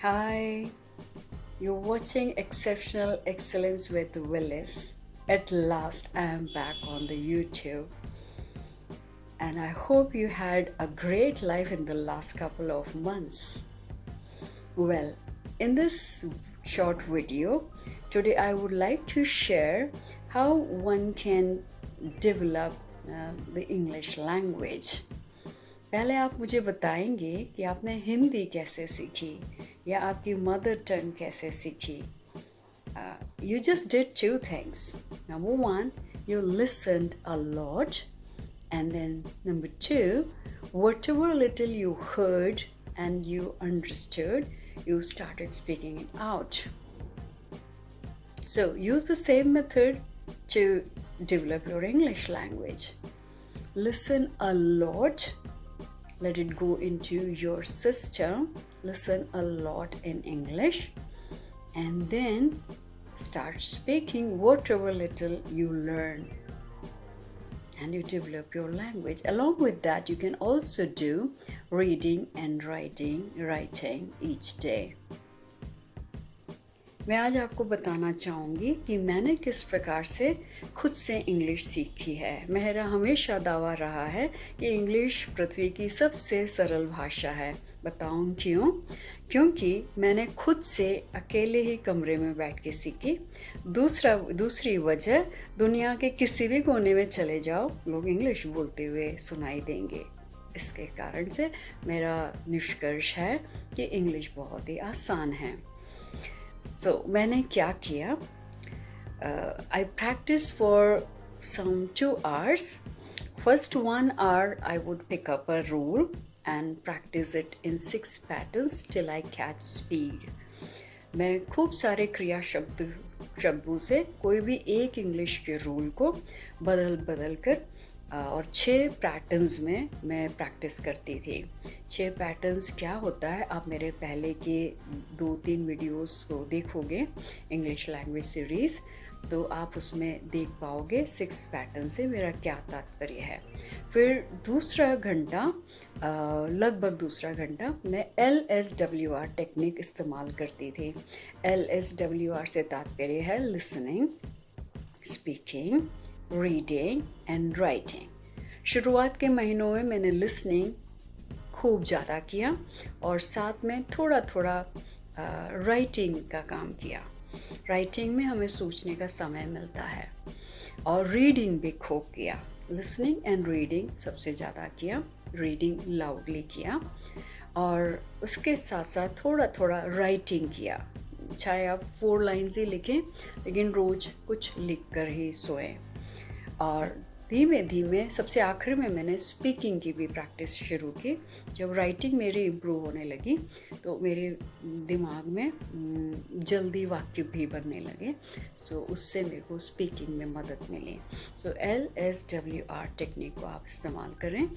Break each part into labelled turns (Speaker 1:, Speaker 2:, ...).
Speaker 1: Hi, you're watching Exceptional Excellence with Willys. At last, I am back on the YouTube, and I hope you had a great life in the last couple of months. Well, in this short video, today I would like to share how one can develop the English language. पहले आप मुझे बताएंगे कि आपने हिंदी कैसे सीखी या आपकी मदर टंग कैसे सीखी. You just did two things. Number one, you listened a lot, and then number two, whatever little you heard and you understood, you started speaking it out. So use the same method to develop your English language. Listen a lot. Let it go into your system. Listen a lot in English, and then start speaking whatever little you learn, and you develop your language. Along with that, you can also do reading and writing each day. मैं आज आपको बताना चाहूँगी कि मैंने किस प्रकार से खुद से इंग्लिश सीखी है. मेरा हमेशा दावा रहा है कि इंग्लिश पृथ्वी की सबसे सरल भाषा है. बताऊँ क्यों? क्योंकि मैंने खुद से अकेले ही कमरे में बैठ के सीखी. दूसरी वजह, दुनिया के किसी भी कोने में चले जाओ, लोग इंग्लिश बोलते हुए सुनाई देंगे. इसके कारण से मेरा निष्कर्ष है कि इंग्लिश बहुत ही आसान है. So मैंने क्या किया? I practiced for some 2 hours. First 1 hour I would pick up a rule and practice it in 6 patterns till I catch speed. मैं खूब सारे क्रिया शब्दों से कोई भी एक इंग्लिश के रूल को बदल कर और 6 पैटर्न्स में मैं प्रैक्टिस करती थी. 6 पैटर्न्स क्या होता है, आप मेरे पहले के 2-3 वीडियोस को देखोगे इंग्लिश लैंग्वेज सीरीज़, तो आप उसमें देख पाओगे 6 पैटर्न से मेरा क्या तात्पर्य है. फिर लगभग दूसरा घंटा मैं LSWR टेक्निक इस्तेमाल करती थी. LSWR से तात्पर्य है listening, speaking, reading and writing. शुरुआत के महीनों में मैंने लिसनिंग खूब ज़्यादा किया और साथ में थोड़ा राइटिंग का काम किया. राइटिंग में हमें सोचने का समय मिलता है. और रीडिंग भी खूब किया. लिसनिंग एंड रीडिंग सबसे ज़्यादा किया. रीडिंग लाउडली किया और उसके साथ साथ थोड़ा राइटिंग किया. चाहे आप 4 लाइन्स ही लिखें, लेकिन रोज़ कुछ लिख कर ही सोएं. और धीमे धीमे सबसे आखिर में मैंने स्पीकिंग की भी प्रैक्टिस शुरू की. जब राइटिंग मेरी इम्प्रूव होने लगी तो मेरे दिमाग में जल्दी वाक्य भी बनने लगे. सो उससे मेरे को स्पीकिंग में मदद मिली. सो LSWR टेक्निक को आप इस्तेमाल करें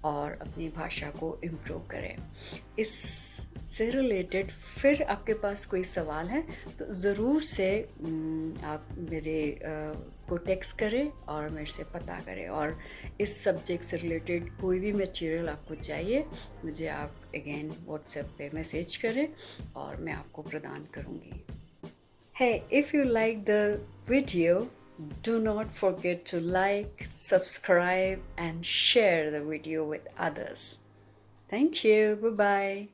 Speaker 1: और अपनी भाषा को इम्प्रूव करें. इससे रिलेटेड फिर आपके पास कोई सवाल है तो ज़रूर से आप मेरे को टेक्स्ट करें और मेरे से पता करें. और इस सब्जेक्ट से रिलेटेड कोई भी मटेरियल आपको चाहिए, मुझे आप अगेन व्हाट्सएप पे मैसेज करें और मैं आपको प्रदान करूँगी. Hey, if you like the video, do not forget to like, subscribe and share the video with others. Thank you. Bye-bye.